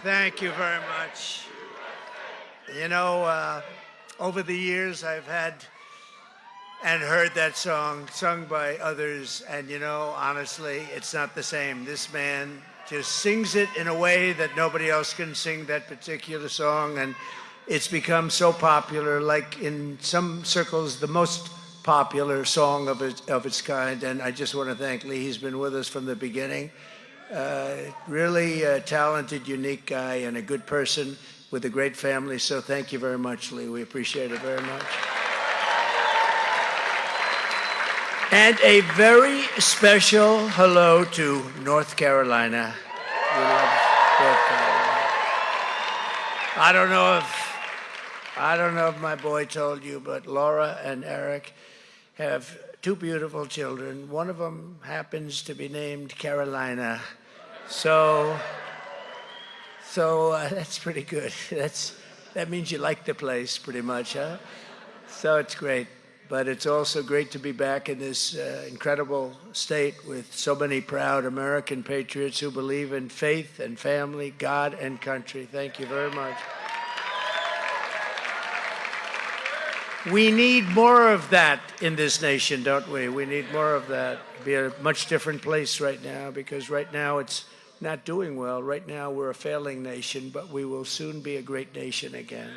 Thank you very much. You know, over the years, I've had and heard that song sung by others, and you know, honestly, it's not the same. This man just sings it in a way that nobody else can sing that particular song, and it's become so popular, like in some circles, the most popular song of its kind, and I just want to thank Lee. He's been with us from the beginning. Really a talented, unique guy, and a good person with a great family, so thank you very much, Lee. We appreciate it very much. And a very special hello to North Carolina. We love North Carolina. I don't know if my boy told you, but Laura and Eric have two beautiful children. One of them happens to be named Carolina. So that's pretty good. That means you like the place pretty much, huh? So it's great. But it's also great to be back in this incredible state with so many proud American patriots who believe in faith and family, God and country. Thank you very much. We need more of that in this nation, don't we? We need more of that. It'd be a much different place right now, because right now it's not doing well. Right now we're a failing nation, but we will soon be a great nation again.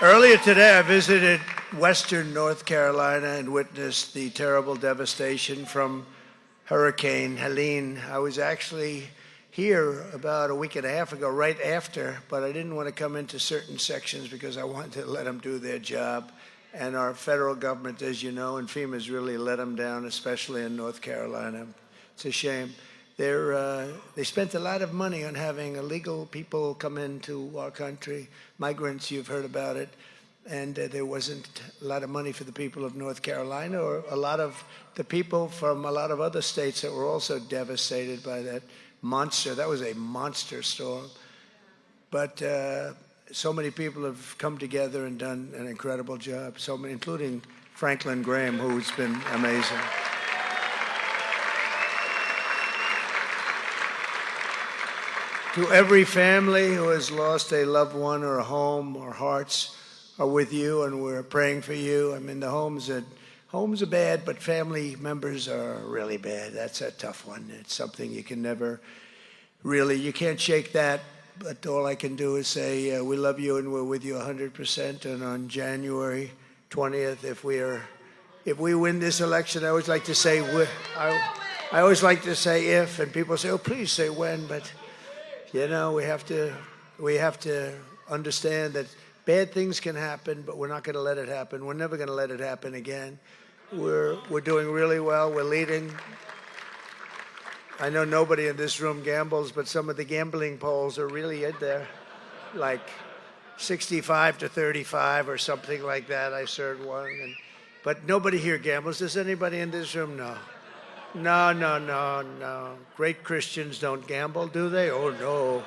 Earlier today, I visited western North Carolina and witnessed the terrible devastation from Hurricane Helene. I was actually here about a week and a half ago, right after, but I didn't want to come into certain sections because I wanted to let them do their job. And our federal government, as you know, and FEMA's really let them down, especially in North Carolina. It's a shame. They spent a lot of money on having illegal people come into our country, migrants, you've heard about it, and there wasn't a lot of money for the people of North Carolina or a lot of the people from a lot of other states that were also devastated by that monster. That was a monster storm. But so many people have come together and done an incredible job, so many, including Franklin Graham, who's been amazing. To every family who has lost a loved one or a home, our hearts are with you and we're praying for you. I mean, the homes are bad, but family members are really bad. That's a tough one. It's something you can never really, you can't shake that, but all I can do is say we love you and we're with you 100%. And on January 20th, if we win this election, I always like to say, I always like to say if, and people say, oh, please say when, but you know, we have to understand that bad things can happen, but we're not going to let it happen. We're never going to let it happen again. We're doing really well. We're leading. I know nobody in this room gambles, but some of the gambling polls are really in there, like 65 to 35 or something like that. I served one, but nobody here gambles. Does anybody in this room? No. No. Great Christians don't gamble, do they? Oh, no.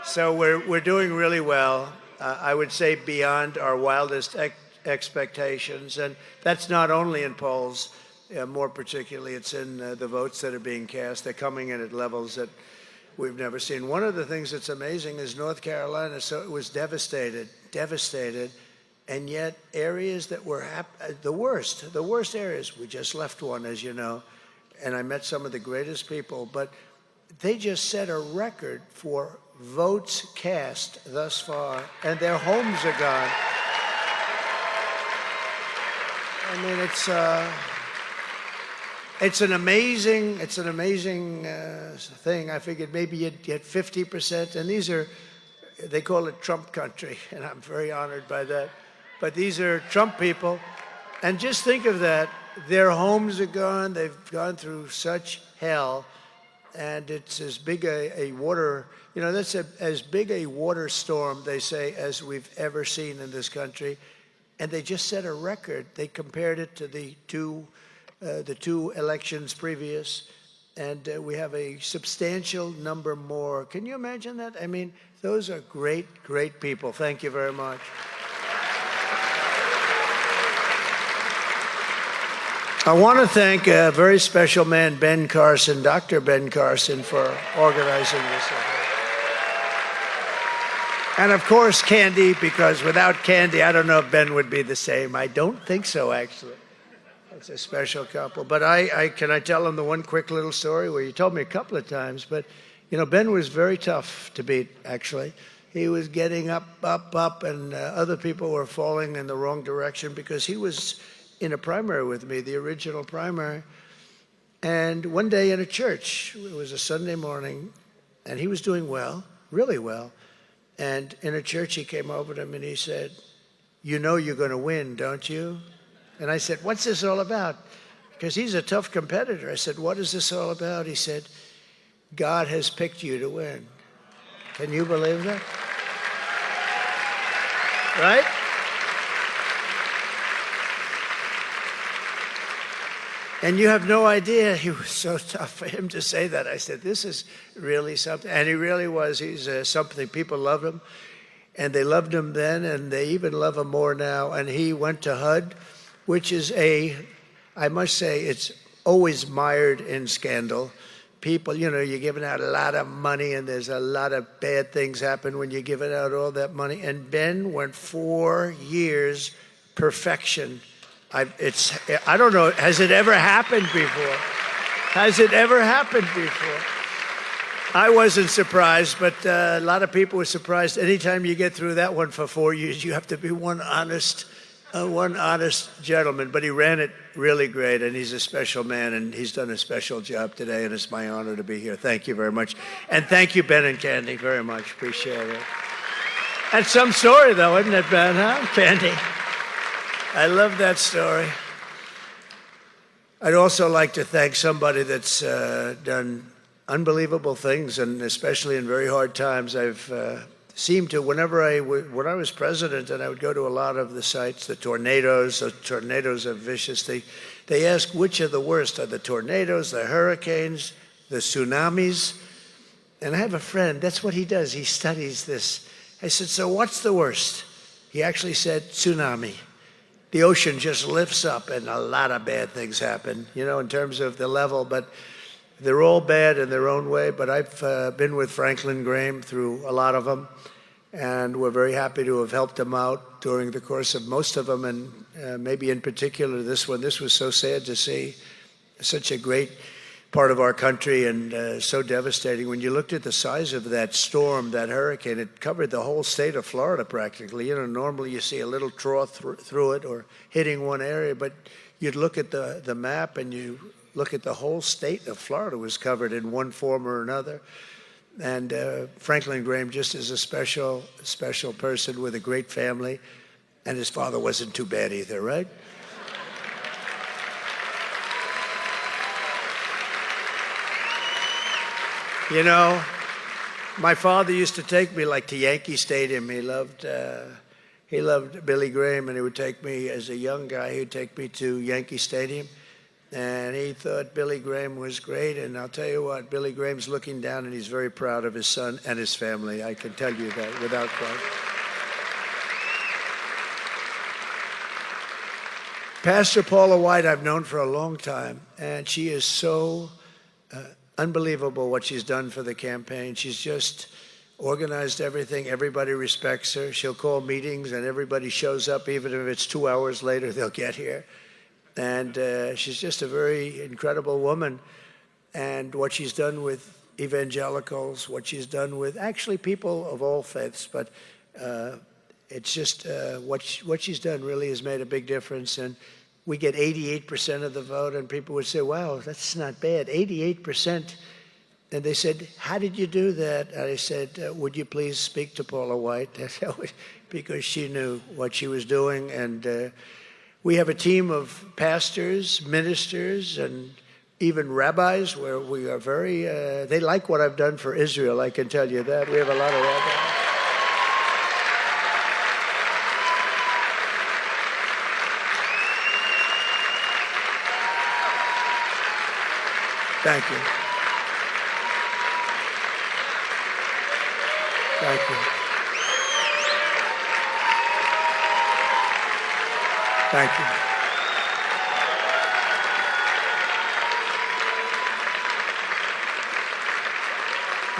So we're doing really well. I would say beyond our wildest expectations. And that's not only in polls. More particularly, it's in the votes that are being cast. They're coming in at levels that we've never seen. One of the things that's amazing is North Carolina, so it was devastated. And yet areas that were the worst areas, we just left one, as you know, and I met some of the greatest people, but they just set a record for votes cast thus far, and their homes are gone. I mean, it's an amazing thing. I figured maybe you'd get 50%, and they call it Trump country, and I'm very honored by that. But these are Trump people, and just think of that. Their homes are gone. They've gone through such hell, and it's as big a water, that's as big a water storm, they say, as we've ever seen in this country. And they just set a record. They compared it to the two elections previous, and we have a substantial number more. Can you imagine that? I mean, those are great, great people. Thank you very much. I want to thank a very special man, Ben Carson, Dr. Ben Carson, for organizing this event. And of course, Candy, because without Candy, I don't know if Ben would be the same. I don't think so, actually. It's a special couple. But can I tell them the one quick little story where you told me a couple of times, but you know, Ben was very tough to beat, actually. He was getting up, and other people were falling in the wrong direction because he was in a primary with me, the original primary. And one day in a church, it was a Sunday morning, and he was doing well, really well. And in a church, he came over to me and he said, "You know you're going to win, don't you?" And I said, "What's this all about?" Because he's a tough competitor. I said, "What is this all about?" He said, "God has picked you to win." Can you believe that? Right? And you have no idea, he was so tough for him to say that. I said, this is really something. And he really was. He's something. People love him. And they loved him then, and they even love him more now. And he went to HUD, which is I must say, it's always mired in scandal. People, you know, you're giving out a lot of money, and there's a lot of bad things happen when you're giving out all that money. And Ben went 4 years, perfection. I don't know, has it ever happened before? Has it ever happened before? I wasn't surprised, but a lot of people were surprised. Anytime you get through that one for 4 years, you have to be one honest gentleman. But he ran it really great, and he's a special man, and he's done a special job today, and it's my honor to be here. Thank you very much. And thank you, Ben and Candy, very much. Appreciate it. That's some story, though, isn't it, Ben, huh, Candy? I love that story. I'd also like to thank somebody that's done unbelievable things, and especially in very hard times. I've seemed to, when I was president, and I would go to a lot of the sites, the tornadoes are vicious. They ask which are the worst, are the tornadoes, the hurricanes, the tsunamis? And I have a friend, that's what he does, he studies this. I said, so what's the worst? He actually said, tsunami. The ocean just lifts up and a lot of bad things happen, you know, in terms of the level, but they're all bad in their own way. But I've been with Franklin Graham through a lot of them, and we're very happy to have helped him out during the course of most of them, and maybe in particular this one. This was so sad to see, such a great part of our country, and so devastating. When you looked at the size of that storm, that hurricane, it covered the whole state of Florida practically. You know, normally you see a little trough through it or hitting one area, but you'd look at the map and you look at the whole state of Florida was covered in one form or another. And Franklin Graham just is a special person with a great family, and his father wasn't too bad either, right? You know, my father used to take me like to Yankee Stadium. He loved Billy Graham, and he would take me as a young guy. He would take me to Yankee Stadium, and he thought Billy Graham was great. And I'll tell you what, Billy Graham's looking down, and he's very proud of his son and his family. I can tell you that without question. Pastor Paula White, I've known for a long time, and she is so unbelievable what she's done for the campaign. She's just organized everything. Everybody respects her. She'll call meetings and everybody shows up, even if it's 2 hours later, they'll get here. And she's just a very incredible woman. And what she's done with evangelicals, what she's done with actually people of all faiths, but it's just what she's done really has made a big difference. And we get 88% of the vote, and people would say, wow, that's not bad, 88%. And they said, how did you do that? And I said, would you please speak to Paula White? Because she knew what she was doing. And we have a team of pastors, ministers, and even rabbis where we are very, they like what I've done for Israel, I can tell you that. We have a lot of rabbis. Thank you. Thank you. Thank you.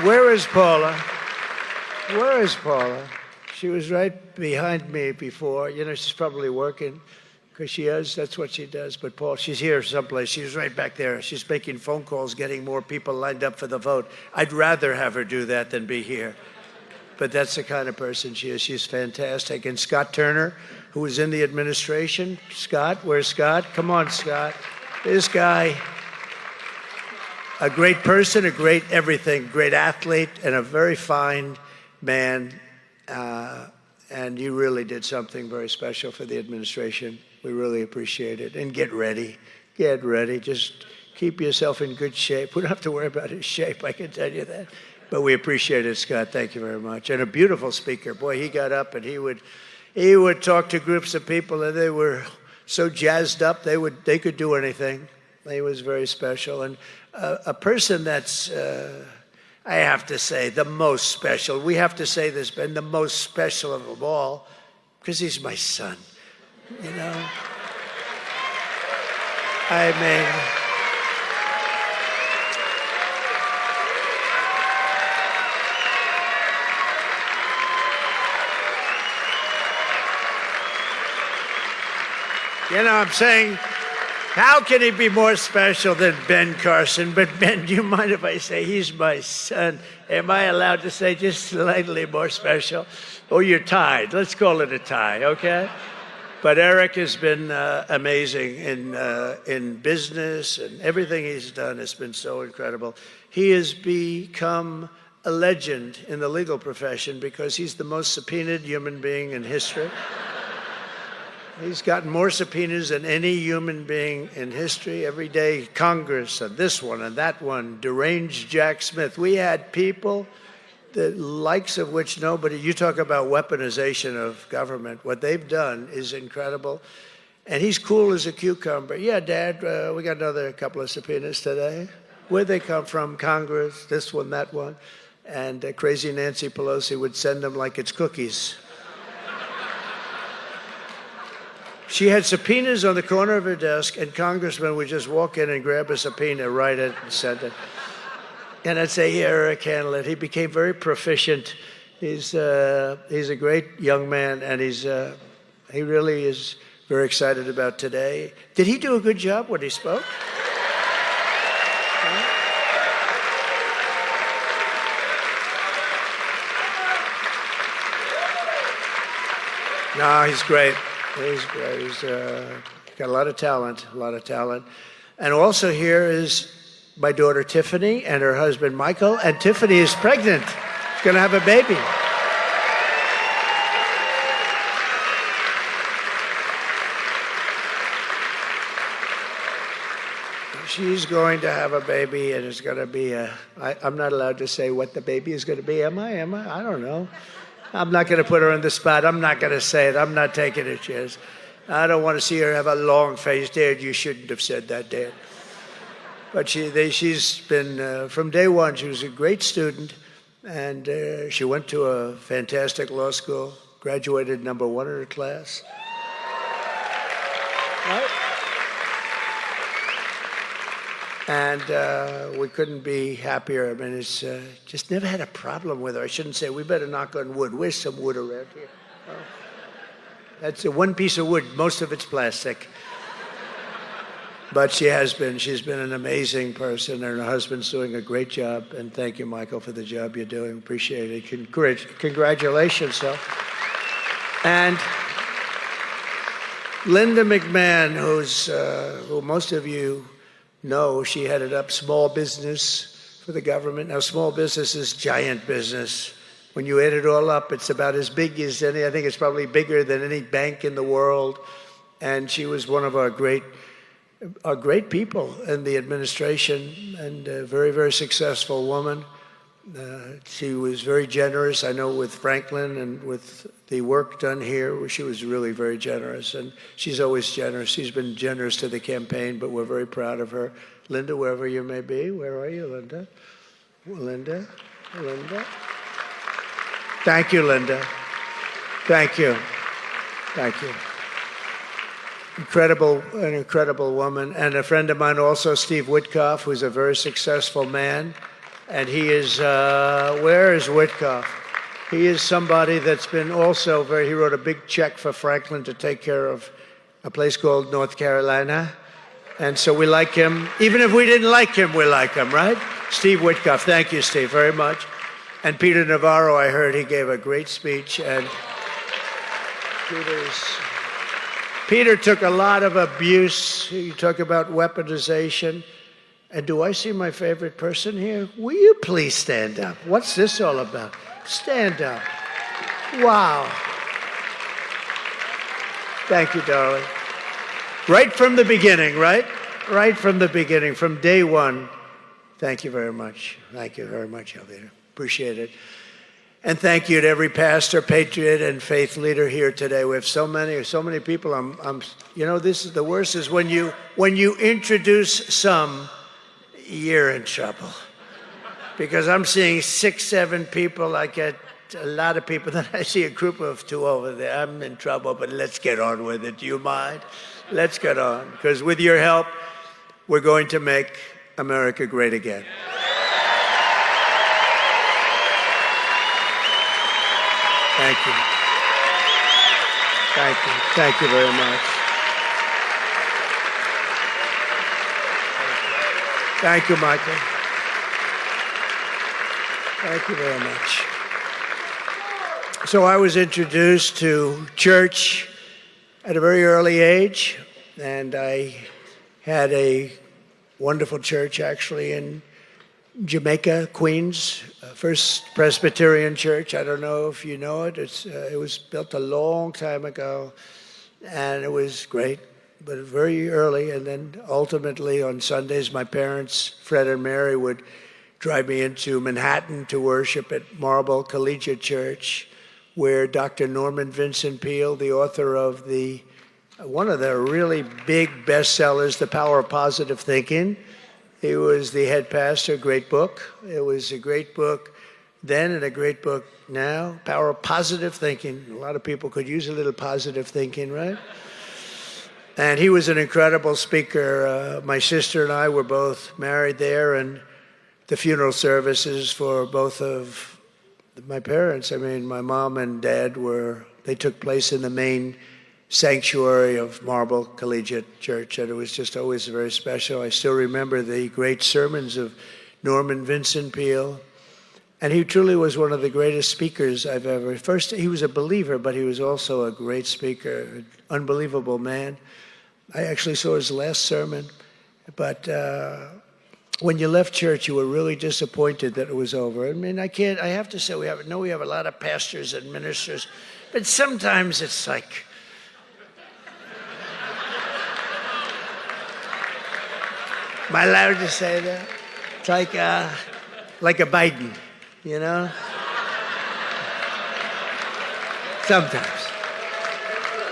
Where is Paula? Where is Paula? She was right behind me before. You know, she's probably working because she is. That's what she does. But Paul, she's here someplace. She's right back there. She's making phone calls, getting more people lined up for the vote. I'd rather have her do that than be here. But that's the kind of person she is. She's fantastic. And Scott Turner, who was in the administration. Scott, where's Scott? Come on, Scott. This guy, a great person, a great everything, great athlete, and a very fine man. And you really did something very special for the administration. We really appreciate it. And get ready. Get ready. Just keep yourself in good shape. We don't have to worry about his shape, I can tell you that. But we appreciate it, Scott. Thank you very much. And a beautiful speaker. Boy, he got up and he would talk to groups of people, and they were so jazzed up they could do anything. He was very special. And a person that's, I have to say, the most special. We have to say this, Ben, the most special of them all, because he's my son. You know? I mean, you know, I'm saying, how can he be more special than Ben Carson? But Ben, do you mind if I say he's my son? Am I allowed to say just slightly more special? Oh, you're tied. Let's call it a tie, okay? But Eric has been amazing in business, and everything he's done has been so incredible. He has become a legend in the legal profession because he's the most subpoenaed human being in history. He's gotten more subpoenas than any human being in history. Every day, Congress, and this one and that one, deranged Jack Smith. We had people, the likes of which nobody, you talk about weaponization of government. What they've done is incredible. And he's cool as a cucumber. Yeah, Dad, we got another couple of subpoenas today. Where'd they come from? Congress, this one, that one. And crazy Nancy Pelosi would send them like it's cookies. She had subpoenas on the corner of her desk, and congressmen would just walk in and grab a subpoena, write it, and send it. And I'd say, here, Eric, handle it. He became very proficient. He's a great young man, and he really is very excited about today. Did he do a good job when he spoke? No, he's great. He's great. He's got a lot of talent, And also here is my daughter Tiffany and her husband Michael. And Tiffany is pregnant. She's going to have a baby. She's going to have a baby, and it's going to be I'm not allowed to say what the baby is going to be, am I? I don't know. I'm not going to put her on the spot. I'm not going to say it. I'm not taking a chance. I don't want to see her have a long face. Dad, you shouldn't have said that, Dad. But she's been, from day one, she was a great student, and she went to a fantastic law school, graduated number 1 in her class. Right? And we couldn't be happier. I mean, it's just never had a problem with her. I shouldn't say, we better knock on wood. Where's some wood around here? Oh. That's one piece of wood. Most of it's plastic. But she's been an amazing person, and her husband's doing a great job. And thank you, Michael, for the job you're doing. Appreciate it. Congratulations, so. And Linda McMahon, who most of you know, she headed up small business for the government. Now, small business is giant business. When you add it all up, it's about as big as I think it's probably bigger than any bank in the world. And she was one of our great people in the administration, and a very, very successful woman. She was very generous, I know, with Franklin and with the work done here, where she was really very generous. And she's always generous. She's been generous to the campaign, but we're very proud of her. Linda, wherever you may be, where are you, Linda? Linda? Thank you, Linda. Thank you. An incredible woman. And a friend of mine also, Steve Witkoff, who's a very successful man. And he is, where is Whitcoff? He is somebody that's been also he wrote a big check for Franklin to take care of a place called North Carolina. And so we like him. Even if we didn't like him, we like him, right? Steve Whitcoff. Thank you, Steve, very much. And Peter Navarro, I heard he gave a great speech. And Peter took a lot of abuse. He talked about weaponization. And do I see my favorite person here? Will you please stand up? What's this all about? Stand up. Wow. Thank you, darling. Right from the beginning, right? Right from the beginning, from day one. Thank you very much. Thank you very much, Elvira. Appreciate it. And thank you to every pastor, patriot, and faith leader here today. We have so many people. This is the worst is when you introduce some, you're in trouble. Because I'm seeing 6, 7 people. I get a lot of people. Then I see a group of 2 over there. I'm in trouble, but let's get on with it. Do you mind? Let's get on. Because with your help, we're going to make America great again. Thank you. Thank you. Thank you very much. Thank you, Michael. Thank you very much. So I was introduced to church at a very early age, and I had a wonderful church actually in Jamaica, Queens, First Presbyterian Church. I don't know if you know it. It was built a long time ago, and it was great, but very early. And then ultimately on Sundays, my parents, Fred and Mary, would drive me into Manhattan to worship at Marble Collegiate Church, where Dr. Norman Vincent Peale, the author of one of the really big bestsellers, The Power of Positive Thinking, he was the head pastor. Great book. It was a great book then and a great book now. Power of Positive Thinking. A lot of people could use a little positive thinking, right? And he was an incredible speaker. My sister and I were both married there, and the funeral services for both of my parents, my mom and dad they took place in the main sanctuary of Marble Collegiate Church, and it was just always very special. I still remember the great sermons of Norman Vincent Peale, and he truly was one of the greatest speakers I've ever. First, he was a believer, but he was also a great speaker, an unbelievable man. I actually saw his last sermon, but when you left church, you were really disappointed that it was over. I have to say, we have a lot of pastors and ministers, but sometimes it's like, am I allowed to say that? It's like a Biden, you know? Sometimes.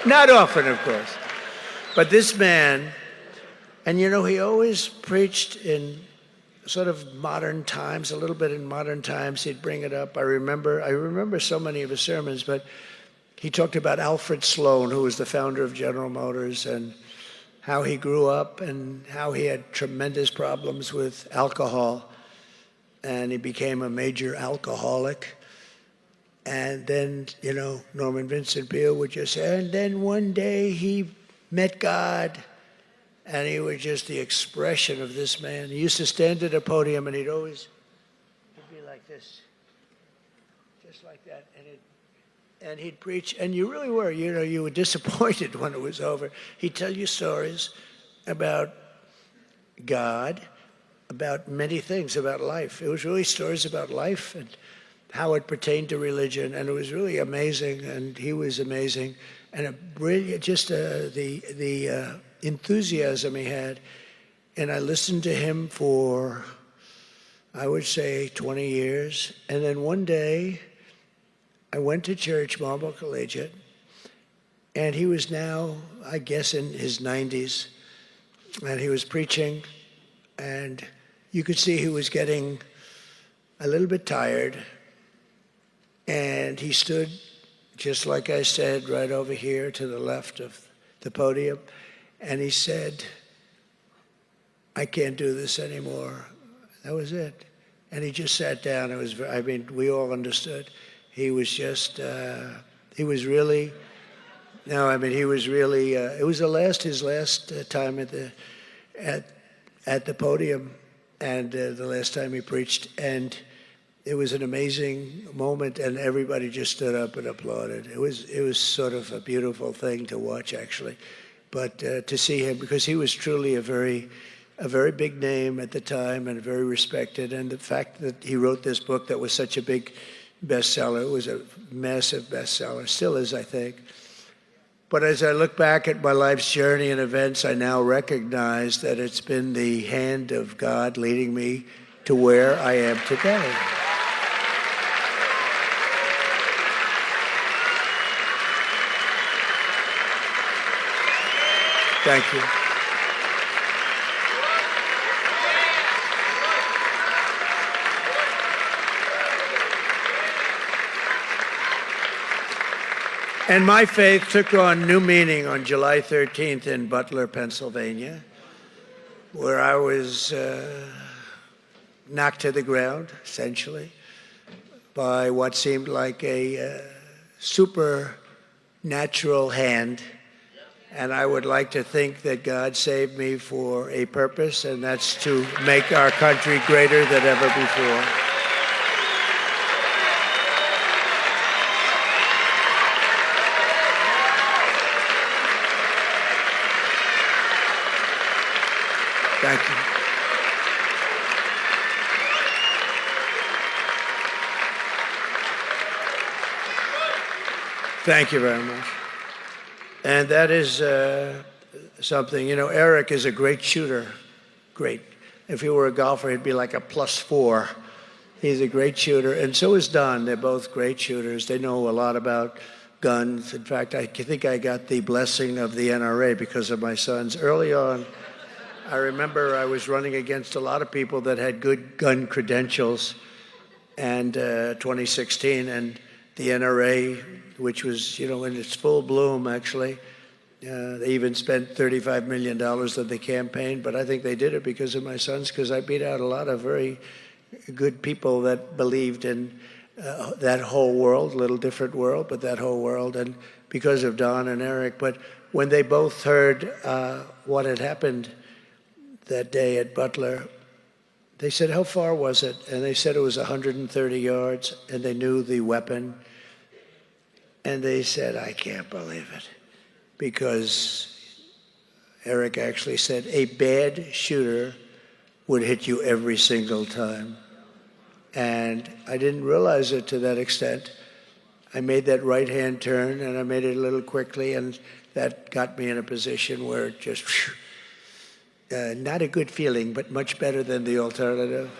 Not often, of course. But this man, and he always preached in sort of modern times, a little bit in modern times. He'd bring it up. I remember so many of his sermons, but he talked about Alfred Sloan, who was the founder of General Motors, and how he grew up and how he had tremendous problems with alcohol, and he became a major alcoholic. And then, Norman Vincent Peale would just say, and then one day he met God, and he was just the expression of this man. He used to stand at a podium, and he'd be like this, just like that, and he'd preach, and you really were, you were disappointed when it was over. He'd tell you stories about God, about many things, about life. It was really stories about life and how it pertained to religion, and it was really amazing, and he was amazing, and a brilliant, just the enthusiasm he had. And I listened to him for, I would say, 20 years, and then one day, I went to church, Marble Collegiate, and he was now, I guess, in his 90s, and he was preaching, and you could see he was getting a little bit tired, and he stood, just like I said, right over here to the left of the podium, and he said, I can't do this anymore. That was it. And he just sat down. It was, I mean, we all understood. He was just, he was really, no, I mean, he was really, it was his last time at the podium, and the last time he preached. And it was an amazing moment, and everybody just stood up and applauded. It was sort of a beautiful thing to watch, actually. But to see him, because he was truly a very big name at the time and very respected. And the fact that he wrote this book that was such a big bestseller, it was a massive bestseller, still is, I think. But as I look back at my life's journey and events, I now recognize that it's been the hand of God leading me to where I am today. Thank you. And my faith took on new meaning on July 13th in Butler, Pennsylvania, where I was knocked to the ground, essentially, by what seemed like a supernatural hand. And I would like to think that God saved me for a purpose, and that's to make our country greater than ever before. Thank you. Thank you very much. And that is something, you know, Eric is a great shooter. Great. If he were a golfer, he'd be like a +4. He's a great shooter, and so is Don. They're both great shooters. They know a lot about guns. In fact, I think I got the blessing of the NRA because of my sons. Early on, I remember I was running against a lot of people that had good gun credentials, and 2016, and the NRA, which was, you know, in its full bloom, actually. They even spent $35 million on the campaign, but I think they did it because of my sons, because I beat out a lot of very good people that believed in that whole world, a little different world, but that whole world, and because of Don and Eric. But when they both heard what had happened that day at Butler, they said, "How far was it?" And they said it was 130 yards, and they knew the weapon. And they said, "I can't believe it," because Eric actually said a bad shooter would hit you every single time. And I didn't realize it to that extent. I made that right-hand turn, and I made it a little quickly, and that got me in a position where it just, not a good feeling, but much better than the alternative.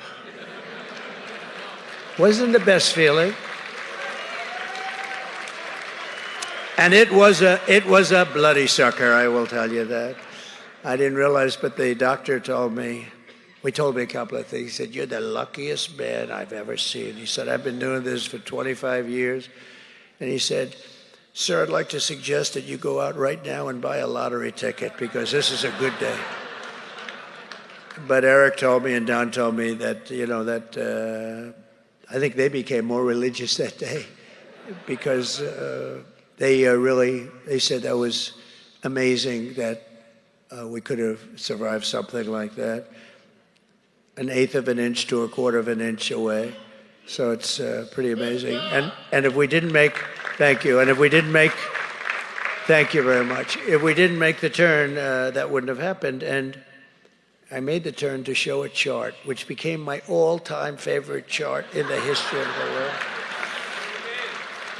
Wasn't the best feeling. And it was a bloody sucker, I will tell you that. I didn't realize, but the doctor told me a couple of things. He said, "You're the luckiest man I've ever seen." He said, "I've been doing this for 25 years. And he said, "Sir, I'd like to suggest that you go out right now and buy a lottery ticket, because this is a good day." But Eric told me and Don told me that, you know, that I think they became more religious that day, because they said that was amazing that we could have survived something like that, 1/8 of an inch to 1/4 of an inch away. So it's pretty amazing. And if we didn't make, thank you. And if we didn't make, thank you very much. If we didn't make the turn, that wouldn't have happened. And I made the turn to show a chart, which became my all-time favorite chart in the history of the world.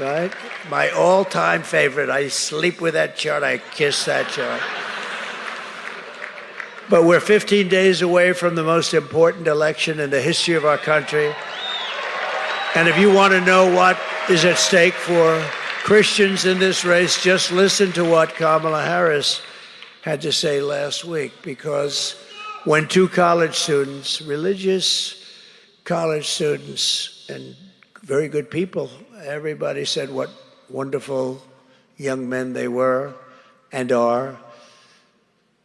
Right? My all-time favorite. I sleep with that chart. I kiss that chart. But we're 15 days away from the most important election in the history of our country. And if you want to know what is at stake for Christians in this race, just listen to what Kamala Harris had to say last week. Because when two college students, religious college students, and very good people, everybody said what wonderful young men they were and are.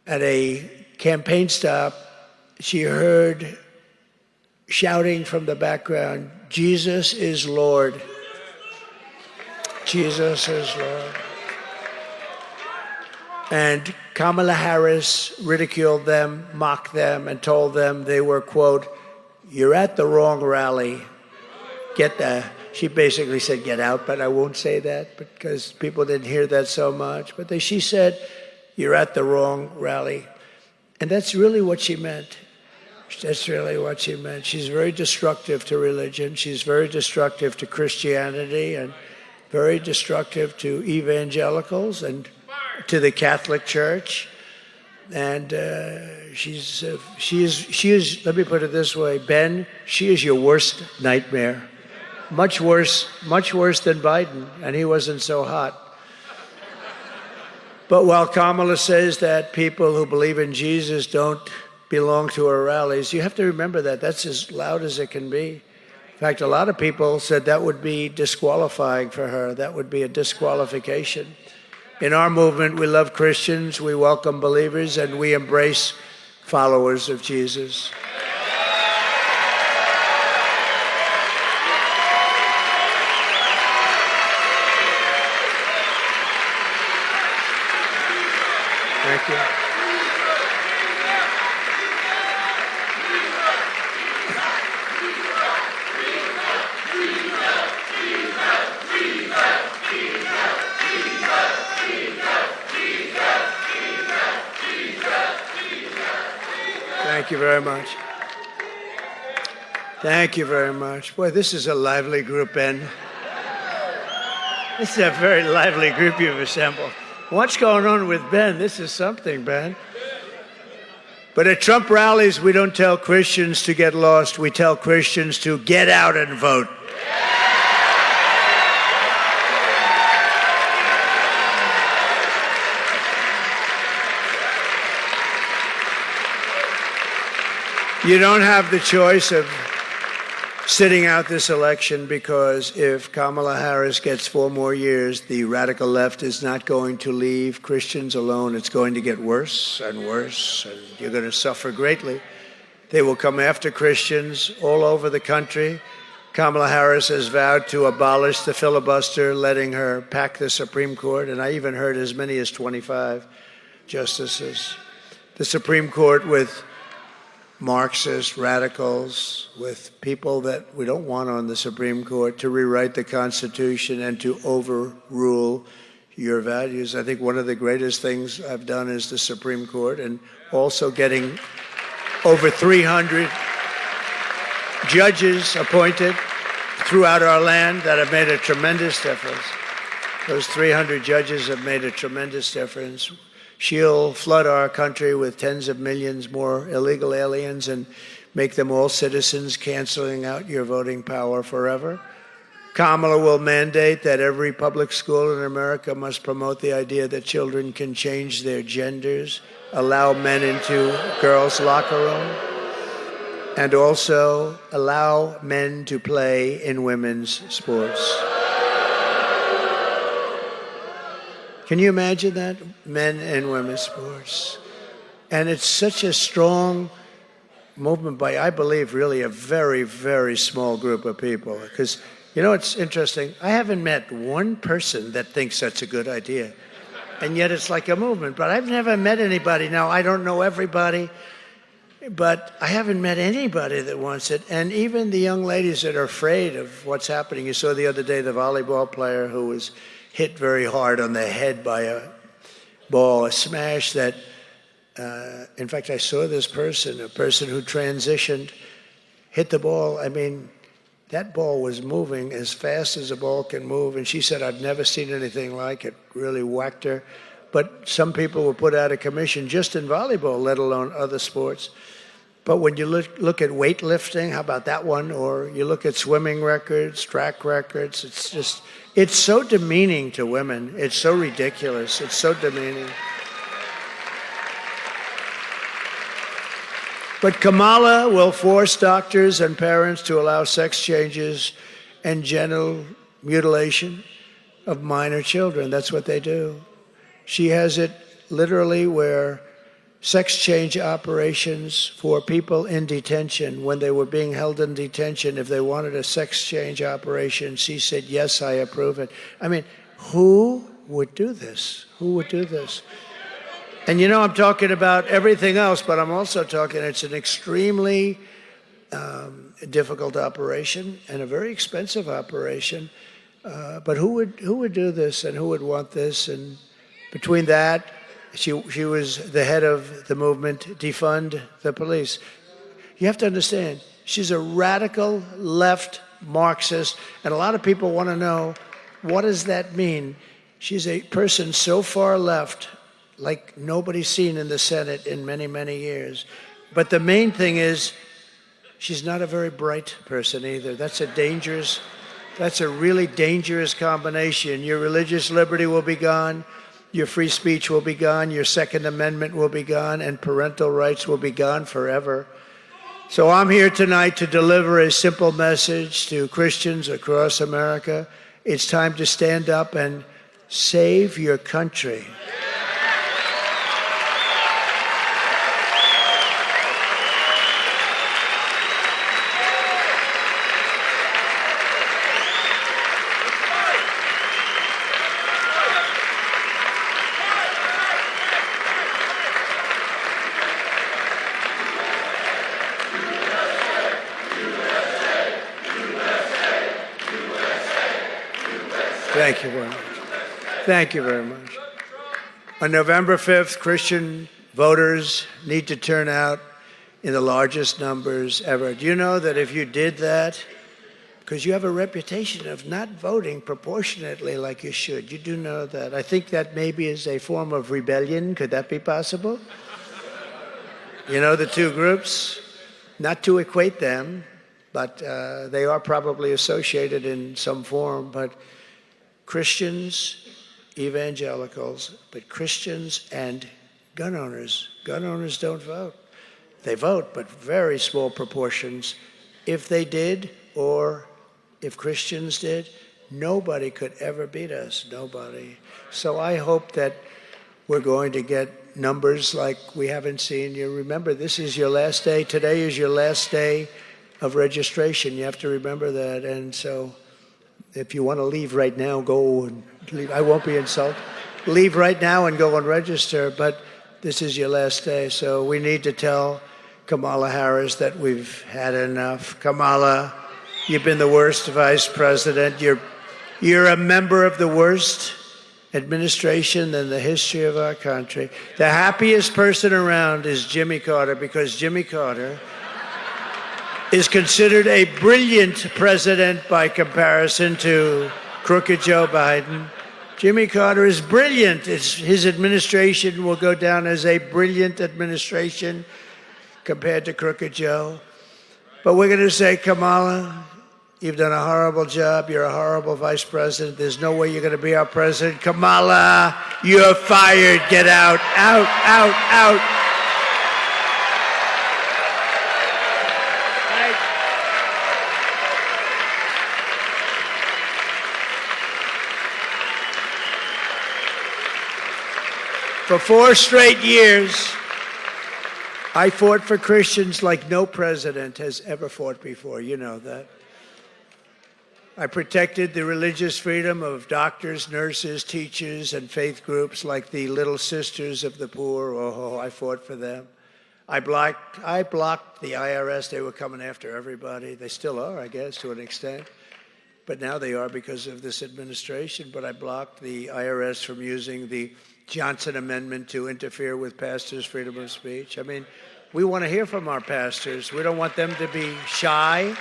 At a campaign stop, she heard shouting from the background, "Jesus is Lord. Jesus is Lord." And Kamala Harris ridiculed them, mocked them, and told them they were, quote, "You're at the wrong rally. She basically said, "Get out," but I won't say that because people didn't hear that so much. But she said, "You're at the wrong rally." And that's really what she meant. That's really what she meant. She's very destructive to religion. She's very destructive to Christianity and very destructive to evangelicals and to the Catholic Church. And she is, let me put it this way, Ben, she is your worst nightmare. Much worse than Biden, and he wasn't so hot. But while Kamala says that people who believe in Jesus don't belong to her rallies, you have to remember that that's as loud as it can be. In fact, a lot of people said that would be disqualifying for her. That would be a disqualification. In our movement, we love Christians, we welcome believers, and we embrace followers of Jesus. Thank you. Thank you very much. Thank you very much. Boy, this is a lively group, Ben. This is a very lively group you've assembled. What's going on with Ben? This is something, Ben. But at Trump rallies, we don't tell Christians to get lost. We tell Christians to get out and vote. You don't have the choice of sitting out this election, because if Kamala Harris gets 4 more years, the radical left is not going to leave Christians alone. It's going to get worse and worse, and you're going to suffer greatly. They will come after Christians all over the country. Kamala Harris has vowed to abolish the filibuster, letting her pack the Supreme Court, and I even heard as many as 25 justices. The Supreme Court with Marxist radicals, with people that we don't want on the Supreme Court, to rewrite the Constitution and to overrule your values. I think one of the greatest things I've done is the Supreme Court, and also getting over 300 judges appointed throughout our land that have made a tremendous difference. Those 300 judges have made a tremendous difference. She'll flood our country with tens of millions more illegal aliens and make them all citizens, canceling out your voting power forever. Kamala will mandate that every public school in America must promote the idea that children can change their genders, allow men into girls' locker room, and also allow men to play in women's sports. Can you imagine that? Men and women's sports. And it's such a strong movement by, I believe, really a very, very small group of people. Because, you know, it's interesting. I haven't met one person that thinks that's a good idea. And yet it's like a movement. But I've never met anybody. Now, I don't know everybody, but I haven't met anybody that wants it. And even the young ladies that are afraid of what's happening. You saw the other day the volleyball player who was hit very hard on the head by a ball, a smash that, in fact, I saw this person, a person who transitioned, hit the ball. I mean, that ball was moving as fast as a ball can move. And she said, "I've never seen anything like it." Really whacked her. But some people were put out of commission just in volleyball, let alone other sports. But when you look at weightlifting, how about that one? Or you look at swimming records, track records, it's so demeaning to women. It's so ridiculous. It's so demeaning. But Kamala will force doctors and parents to allow sex changes and genital mutilation of minor children. That's what they do. She has it literally where sex change operations for people in detention when they were being held in detention. If they wanted a sex change operation, she said, yes, I approve it. I mean, who would do this? Who would do this? And you know, I'm talking about everything else, but I'm also talking, it's an extremely difficult operation and a very expensive operation. But who would do this, and who would want this? And between that, she was the head of the movement, Defund the Police. You have to understand, she's a radical left Marxist, and a lot of people want to know, what does that mean? She's a person so far left, like nobody's seen in the Senate in many, many years. But the main thing is, she's not a very bright person either. That's a really dangerous combination. Your religious liberty will be gone, your free speech will be gone, your Second Amendment will be gone, and parental rights will be gone forever. So I'm here tonight to deliver a simple message to Christians across America. It's time to stand up and save your country. Thank you very much. Thank you very much. On November 5th, Christian voters need to turn out in the largest numbers ever. Do you know that if you did that, because you have a reputation of not voting proportionately like you should, you do know that. I think that maybe is a form of rebellion. Could that be possible? You know, the two groups, not to equate them, but they are probably associated in some form. But Christians, evangelicals, but Christians and gun owners. Gun owners don't vote. They vote, but very small proportions. If they did, or if Christians did, nobody could ever beat us, nobody. So I hope that we're going to get numbers like we haven't seen. You remember, this is your last day. Today is your last day of registration. You have to remember that. And so if you want to leave right now, go and leave. I won't be insulted. Leave right now and go and register, but this is your last day. So we need to tell Kamala Harris that we've had enough. Kamala, you've been the worst vice president. You're a member of the worst administration in the history of our country. The happiest person around is Jimmy Carter, because Jimmy Carter is considered a brilliant president by comparison to crooked Joe Biden. Jimmy Carter is brilliant. His administration will go down as a brilliant administration compared to crooked Joe. But we're going to say, Kamala, you've done a horrible job. You're a horrible vice president. There's no way you're going to be our president. Kamala, you're fired. Get out, out, out, out. For 4 straight years, I fought for Christians like no president has ever fought before. You know that. I protected the religious freedom of doctors, nurses, teachers, and faith groups like the Little Sisters of the Poor. Oh, I fought for them. I blocked the IRS. They were coming after everybody. They still are, I guess, to an extent. But now they are because of this administration. But I blocked the IRS from using the Johnson Amendment to interfere with pastors' freedom of speech. I mean, we want to hear from our pastors. We don't want them to be shy,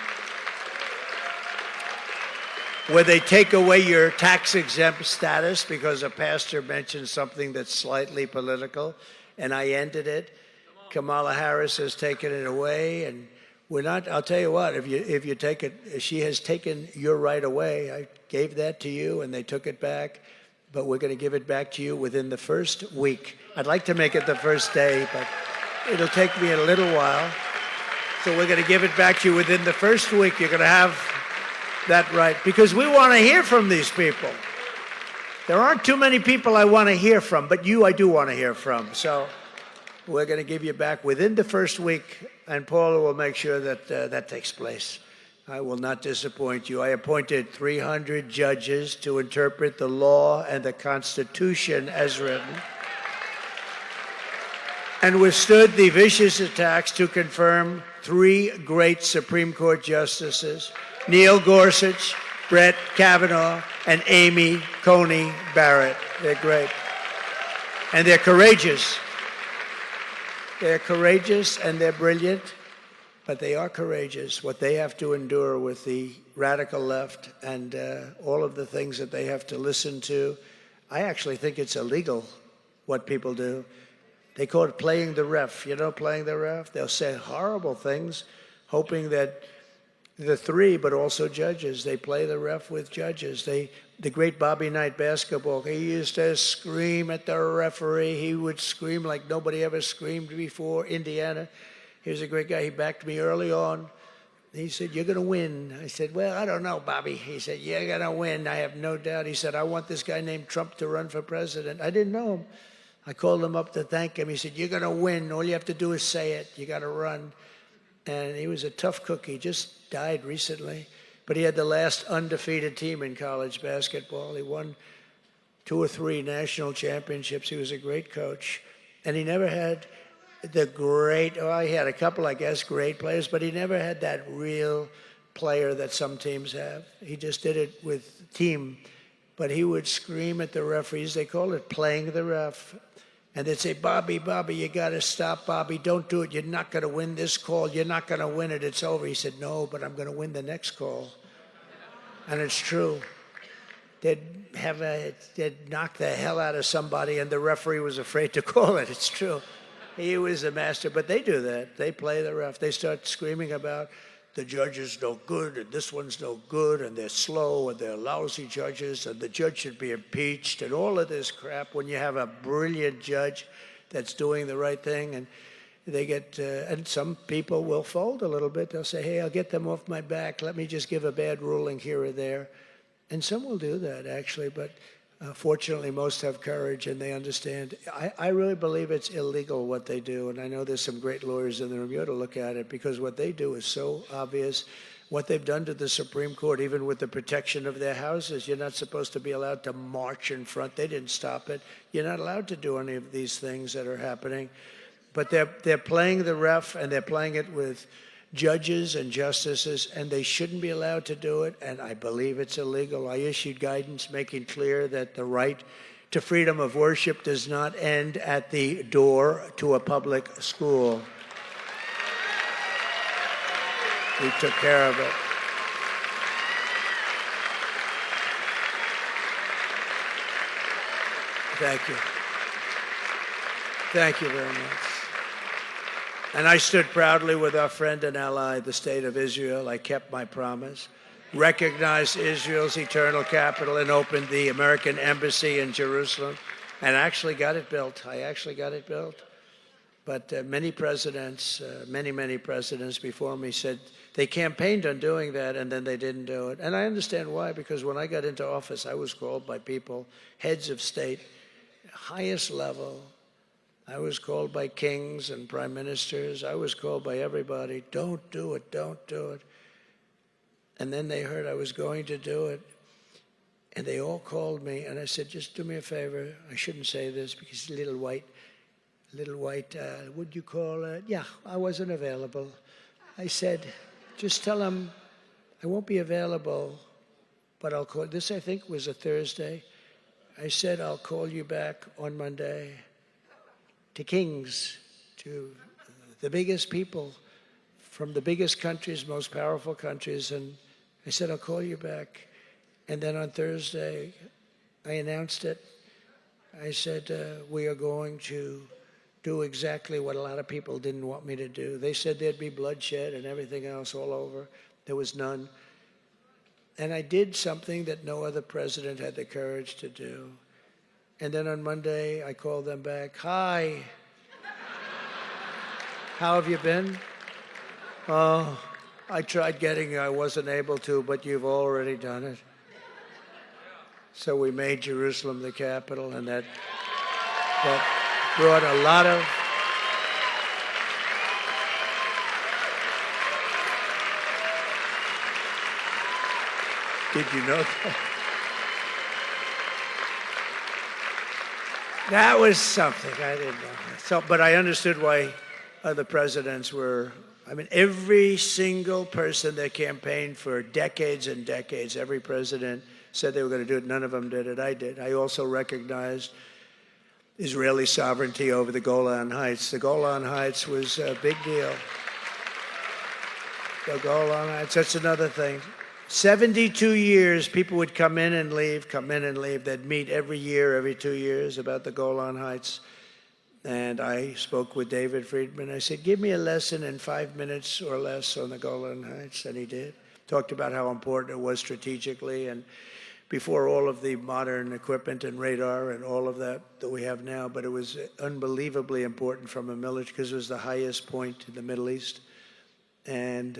where they take away your tax-exempt status because a pastor mentioned something that's slightly political, and I ended it. Kamala Harris has taken it away, and we're not. I'll tell you what. If you take it, she has taken your right away. I gave that to you, and they took it back. But we're going to give it back to you within the first week. I'd like to make it the first day, but it'll take me a little while. So we're going to give it back to you within the first week. You're going to have that right, because we want to hear from these people. There aren't too many people I want to hear from, but you I do want to hear from. So We're going to give you back within the first week, and Paula will make sure that that takes place. I will not disappoint you. I appointed 300 judges to interpret the law and the Constitution as written, and withstood the vicious attacks to confirm 3 great Supreme Court justices, Neil Gorsuch, Brett Kavanaugh, and Amy Coney Barrett. They're great. And they're courageous. They're courageous and they're brilliant, but they are courageous. What they have to endure with the radical left and all of the things that they have to listen to, I actually think it's illegal what people do. They call it playing the ref. You know, playing the ref? They'll say horrible things, hoping that the 3, but also judges, they play the ref with judges. The great Bobby Knight basketball, he used to scream at the referee. He would scream like nobody ever screamed before. Indiana, he was a great guy. He backed me early on. He said, "You're going to win." I said, "Well, I don't know, Bobby." He said, "You're going to win. I have no doubt." He said, "I want this guy named Trump to run for president." I didn't know him. I called him up to thank him. He said, "You're going to win. All you have to do is say it. You got to run." And he was a tough cookie. He just died recently. But he had the last undefeated team in college basketball. He won 2 or 3 national championships. He was a great coach. And he never had the great, he had a couple, I guess, great players, but he never had that real player that some teams have. He just did it with team. But he would scream at the referees. They call it playing the ref. And they'd say, "Bobby, Bobby, you got to stop, Bobby. Don't do it. You're not going to win this call. You're not going to win it. It's over." He said, "No, but I'm going to win the next call." And it's true. They'd knock the hell out of somebody, and the referee was afraid to call it. It's true. He was a master. But they do that. They play the ref. They start screaming about the judge is no good, and this one's no good, and they're slow, and they're lousy judges, and the judge should be impeached, and all of this crap when you have a brilliant judge that's doing the right thing. And they get, and some people will fold a little bit. They'll say, "Hey, I'll get them off my back. Let me just give a bad ruling here or there." And some will do that, actually, but fortunately, most have courage and they understand. I really believe it's illegal what they do, and I know there's some great lawyers in the room. You ought to look at it because what they do is so obvious. What they've done to the Supreme Court, even with the protection of their houses, you're not supposed to be allowed to march in front. They didn't stop it. You're not allowed to do any of these things that are happening. But they're playing the ref, and they're playing it with judges and justices, and they shouldn't be allowed to do it, and I believe it's illegal. I issued guidance making clear that the right to freedom of worship does not end at the door to a public school. We took care of it. Thank you. Thank you very much. And I stood proudly with our friend and ally, the State of Israel. I kept my promise, recognized Israel's eternal capital, and opened the American embassy in Jerusalem, and actually got it built. I actually got it built. But many presidents, many presidents before me said they campaigned on doing that, and then they didn't do it. And I understand why, because when I got into office, I was called by people, heads of state, highest level. I was called by kings and prime ministers. I was called by everybody. Don't do it, don't do it. And then they heard I was going to do it. And they all called me, and I said, "Just do me a favor." I shouldn't say this because little white, what'd you call it? Yeah, I wasn't available. I said, "Just tell them I won't be available, but I'll call." This, I think, was a Thursday. I said, "I'll call you back on Monday." To kings, to the biggest people from the biggest countries, most powerful countries. And I said, "I'll call you back." And then on Thursday, I announced it. I said, "We are going to do exactly what a lot of people didn't want me to do." They said there'd be bloodshed and everything else all over. There was none. And I did something that no other president had the courage to do. And then on Monday, I called them back. "Hi. How have you been?" "Oh, I tried getting you. I wasn't able to, but you've already done it." So we made Jerusalem the capital, and that brought a lot of Did you know that? That was something. I didn't know that. So, but I understood why other presidents were. I mean, every single person that campaigned for decades and decades, every president said they were going to do it. None of them did it. I did. I also recognized Israeli sovereignty over the Golan Heights. The Golan Heights was a big deal. The Golan Heights, that's another thing. 72 years, people would come in and leave, come in and leave. They'd meet every year, every 2 years about the Golan Heights. And I spoke with David Friedman. I said, give me a lesson in 5 minutes or less on the Golan Heights. And he did. Talked about how important it was strategically and before all of the modern equipment and radar and all of that we have now. But it was unbelievably important from a military, because it was the highest point in the Middle East. And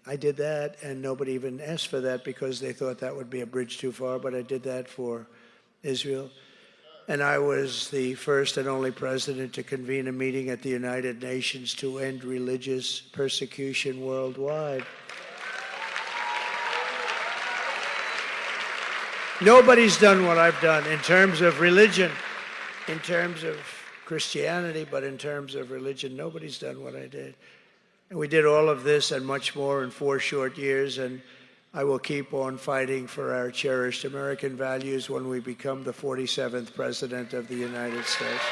I did that, and nobody even asked for that because they thought that would be a bridge too far. But I did that for Israel. And I was the first and only president to convene a meeting at the United Nations to end religious persecution worldwide. Nobody's done what I've done in terms of religion, in terms of Christianity, but in terms of religion, nobody's done what I did. And we did all of this and much more in 4 short years, and I will keep on fighting for our cherished American values when we become the 47th President of the United States.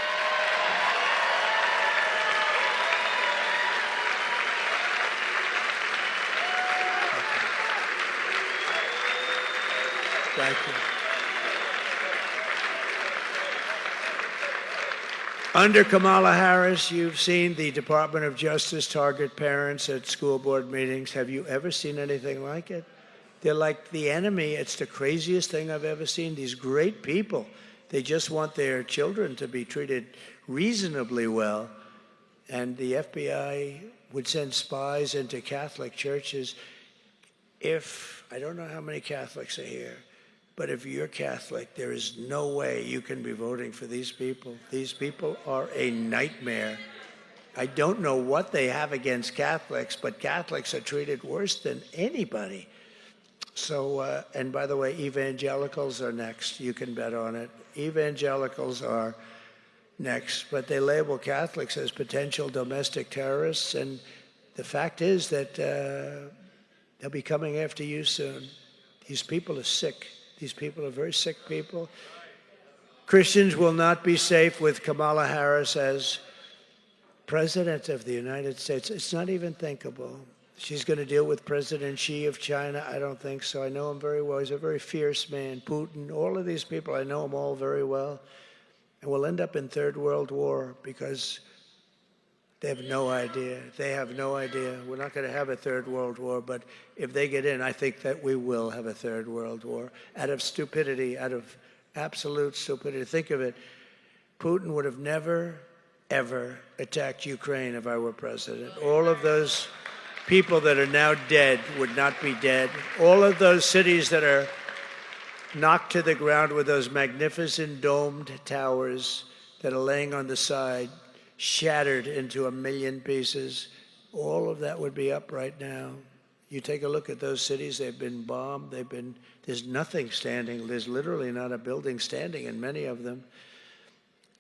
Thank you. Under Kamala Harris, you've seen the Department of Justice target parents at school board meetings. Have you ever seen anything like it? They're like the enemy. It's the craziest thing I've ever seen. These great people, they just want their children to be treated reasonably well. And the FBI would send spies into Catholic churches. I don't know how many Catholics are here, but if you're Catholic, there is no way you can be voting for these people. These people are a nightmare. I don't know what they have against Catholics, but Catholics are treated worse than anybody. So, and by the way, evangelicals are next. You can bet on it. Evangelicals are next, but they label Catholics as potential domestic terrorists, and the fact is that they'll be coming after you soon. These people are sick. These people are very sick people. Christians will not be safe with Kamala Harris as President of the United States. It's not even thinkable. She's going to deal with President Xi of China. I don't think so. I know him very well. He's a very fierce man. Putin, all of these people, I know them all very well. And we'll end up in Third World War because they have no idea. They have no idea. We're not going to have a Third World War, but if they get in, I think that we will have a Third World War out of stupidity, out of absolute stupidity. Think of it. Putin would have never, ever attacked Ukraine if I were president. All of those people that are now dead would not be dead. All of those cities that are knocked to the ground with those magnificent domed towers that are laying on the side, shattered into 1,000,000 pieces, all of that would be up right now. You take a look at those cities, they've been bombed, there's nothing standing, there's literally not a building standing in many of them.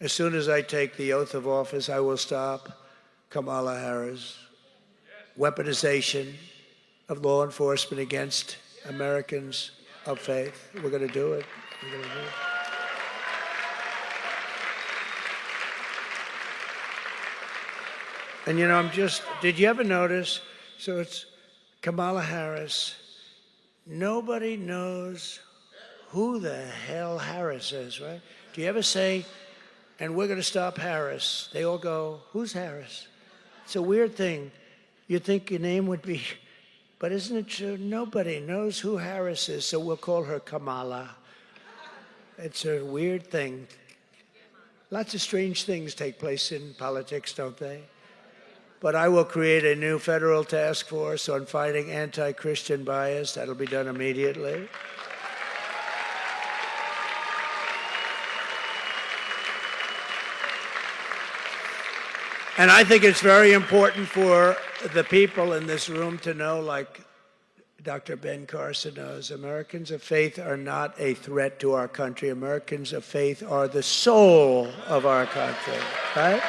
As soon as I take the oath of office, I will stop Kamala Harris' weaponization of law enforcement against Americans of faith. We're going to do it. We're going to do it. And you know, did you ever notice? So it's Kamala Harris. Nobody knows who the hell Harris is, right? Do you ever say, and we're going to stop Harris? They all go, who's Harris? It's a weird thing. You'd think your name would be, but isn't it true? Nobody knows who Harris is, so we'll call her Kamala. It's a weird thing. Lots of strange things take place in politics, don't they? But I will create a new federal task force on fighting anti-Christian bias. That'll be done immediately. And I think it's very important for the people in this room to know, like Dr. Ben Carson knows, Americans of faith are not a threat to our country. Americans of faith are the soul of our country, right?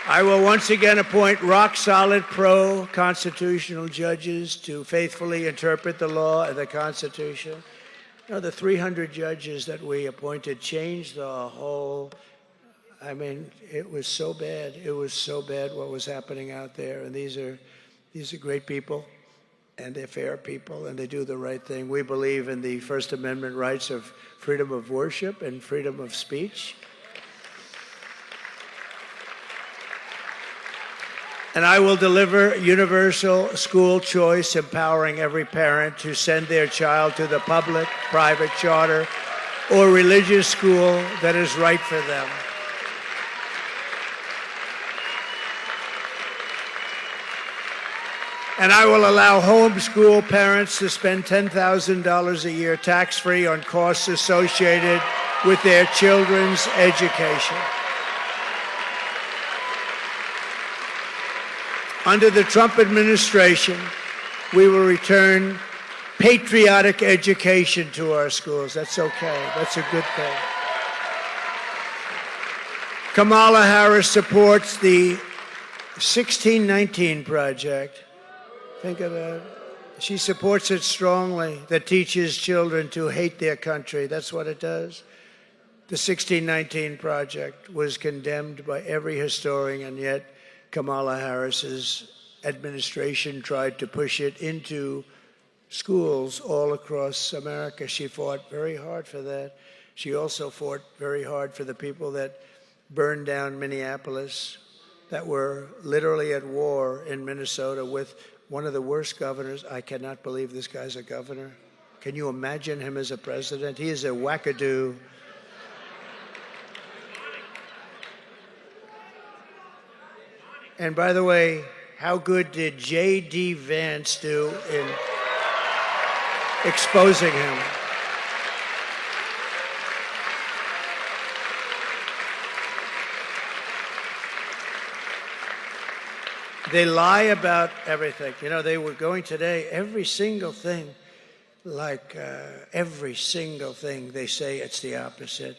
I will once again appoint rock-solid pro-constitutional judges to faithfully interpret the law and the Constitution. You know, the 300 judges that we appointed changed the whole, I mean, it was so bad. It was so bad what was happening out there. And these are great people, and they're fair people, and they do the right thing. We believe in the First Amendment rights of freedom of worship and freedom of speech. And I will deliver universal school choice, empowering every parent to send their child to the public, private, charter, or religious school that is right for them. And I will allow homeschool parents to spend $10,000 a year tax-free on costs associated with their children's education. Under the Trump administration, we will return patriotic education to our schools. That's okay. That's a good thing. Kamala Harris supports the 1619 Project. Think of that. She supports it strongly, that teaches children to hate their country. That's what it does. The 1619 Project was condemned by every historian, and yet Kamala Harris's administration tried to push it into schools all across America. She fought very hard for that. She also fought very hard for the people that burned down Minneapolis, that were literally at war in Minnesota with one of the worst governors. I cannot believe this guy's a governor. Can you imagine him as a president? He is a wackadoo. And by the way, how good did J.D. Vance do in exposing him? They lie about everything. You know, they were going today, every single thing, every single thing, they say it's the opposite.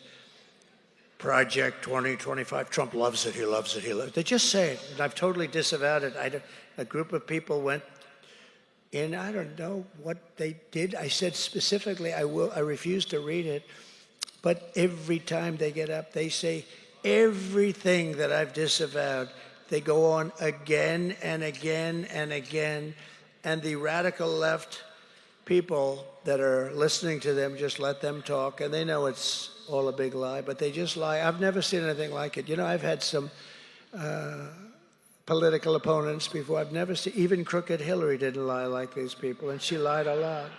Project 2025, Trump loves it, he loves it, he loves it. They just say it, and I've totally disavowed it. A group of people went in, I don't know what they did. I said specifically, I refuse to read it, but every time they get up, they say everything that I've disavowed. They go on again and again and again, and the radical left people that are listening to them just let them talk, and they know it's all a big lie, but they just lie. I've never seen anything like it. You know, I've had some political opponents before. I've never seen, even crooked Hillary didn't lie like these people, and she lied a lot.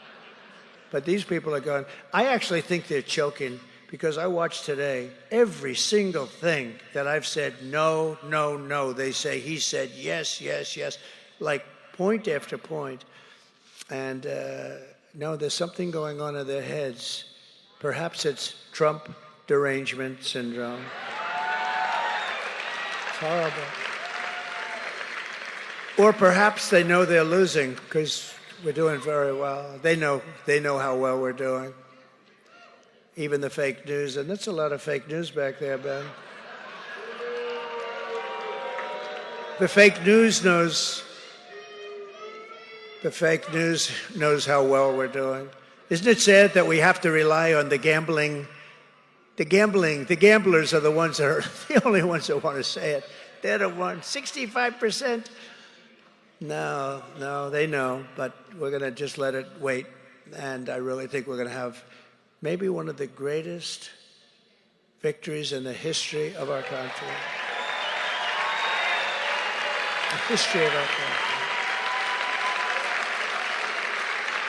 But these people are going, I actually think they're choking, because I watched today, every single thing that I've said, no, no, no, they say, he said, yes, yes, yes, like point after point. And no, there's something going on in their heads. Perhaps it's Trump derangement syndrome. It's horrible. Or perhaps they know they're losing because we're doing very well. They know how well we're doing. Even the fake news, and that's a lot of fake news back there, Ben. The fake news knows how well we're doing. Isn't it sad that we have to rely on the gambling? The gamblers are the ones that are the only ones that want to say it. They're the ones, 65%. No, they know, but we're going to just let it wait. And I really think we're going to have maybe one of the greatest victories in the history of our country. The history of our country.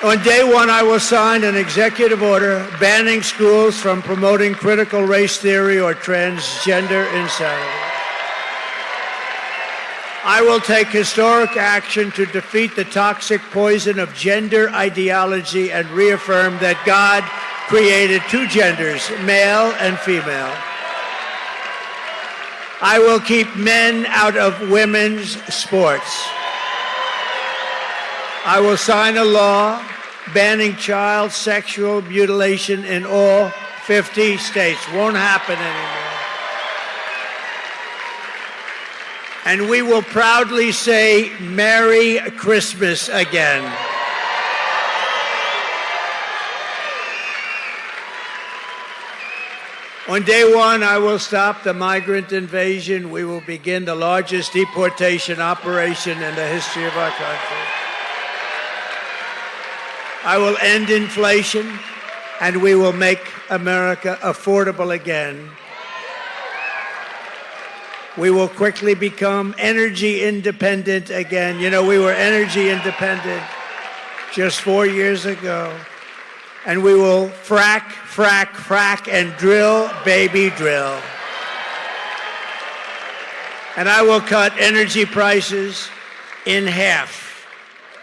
On day one, I will sign an executive order banning schools from promoting critical race theory or transgender insanity. I will take historic action to defeat the toxic poison of gender ideology and reaffirm that God created two genders, male and female. I will keep men out of women's sports. I will sign a law banning child sexual mutilation in all 50 states. Won't happen anymore. And we will proudly say Merry Christmas again. On day one, I will stop the migrant invasion. We will begin the largest deportation operation in the history of our country. I will end inflation, and we will make America affordable again. We will quickly become energy independent again. You know, we were energy independent just 4 years ago. And we will frack, frack, frack, and drill, baby, drill. And I will cut energy prices in half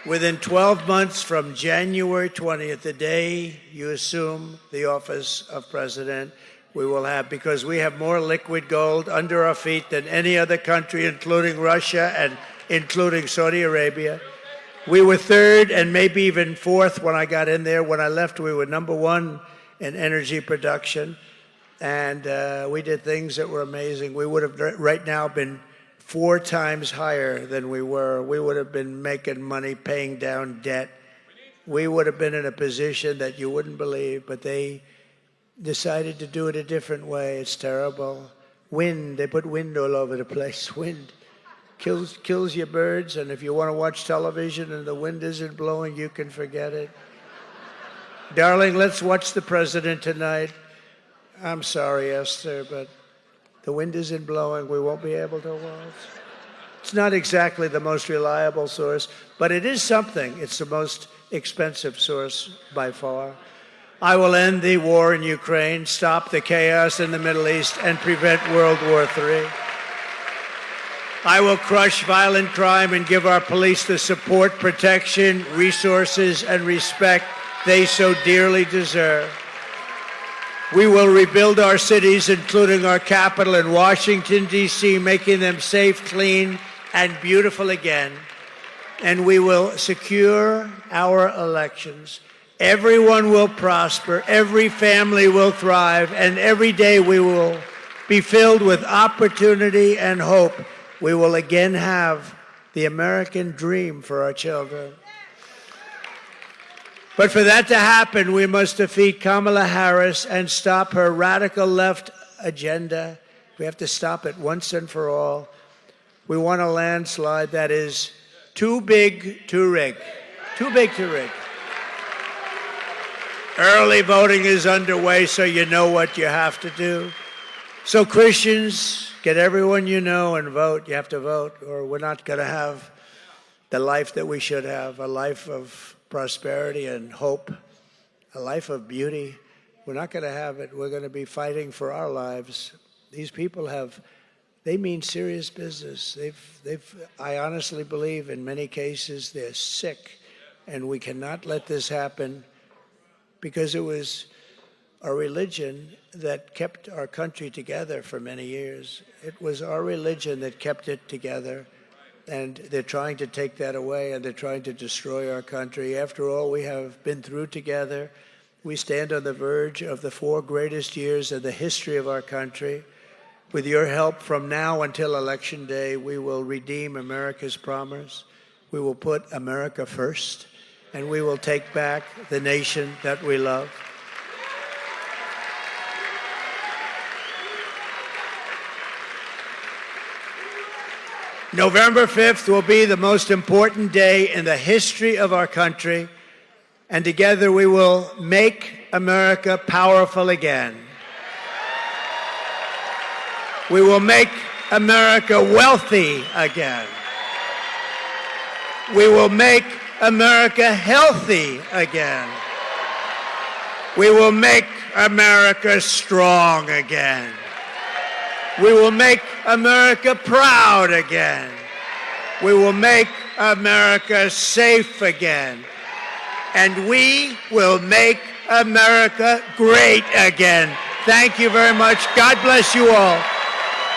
within 12 months from January 20th, the day you assume the office of president. We will have, because we have more liquid gold under our feet than any other country, including Russia and including Saudi Arabia. We were third and maybe even fourth when I got in there. When I left, we were number one in energy production. And we did things that were amazing. We would have right now been 4 times higher than we were. We would have been making money, paying down debt. We would have been in a position that you wouldn't believe, but they decided to do it a different way. It's terrible. Wind, they put wind all over the place. Wind. Kills your birds, and if you want to watch television and the wind isn't blowing, you can forget it. Darling, let's watch the president tonight. I'm sorry, Esther, but the wind isn't blowing. We won't be able to watch. It's not exactly the most reliable source, but it is something. It's the most expensive source by far. I will end the war in Ukraine, stop the chaos in the Middle East, and prevent World War III. I will crush violent crime and give our police the support, protection, resources, and respect they so dearly deserve. We will rebuild our cities, including our capital in Washington, D.C., making them safe, clean, and beautiful again. And we will secure our elections. Everyone will prosper, every family will thrive, and every day we will be filled with opportunity and hope. We will again have the American dream for our children. But for that to happen, we must defeat Kamala Harris and stop her radical left agenda. We have to stop it once and for all. We want a landslide that is too big to rig. Too big to rig. Early voting is underway, so you know what you have to do. So Christians, get everyone you know and vote. You have to vote, or we're not going to have the life that we should have, a life of prosperity and hope, a life of beauty. We're not going to have it. We're going to be fighting for our lives. These people they mean serious business. I honestly believe in many cases they're sick, and we cannot let this happen because it was a religion that kept our country together for many years. It was our religion that kept it together, and they're trying to take that away, and they're trying to destroy our country. After all we have been through together, we stand on the verge of the 4 greatest years in the history of our country. With your help, from now until Election Day, we will redeem America's promise. We will put America first, and we will take back the nation that we love. November 5th will be the most important day in the history of our country, and together we will make America powerful again. We will make America wealthy again. We will make America healthy again. We will make America strong again. We will make America proud again. We will make America safe again. And we will make America great again. Thank you very much. God bless you all.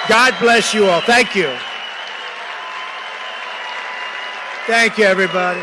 God bless you all. Thank you. Thank you, everybody.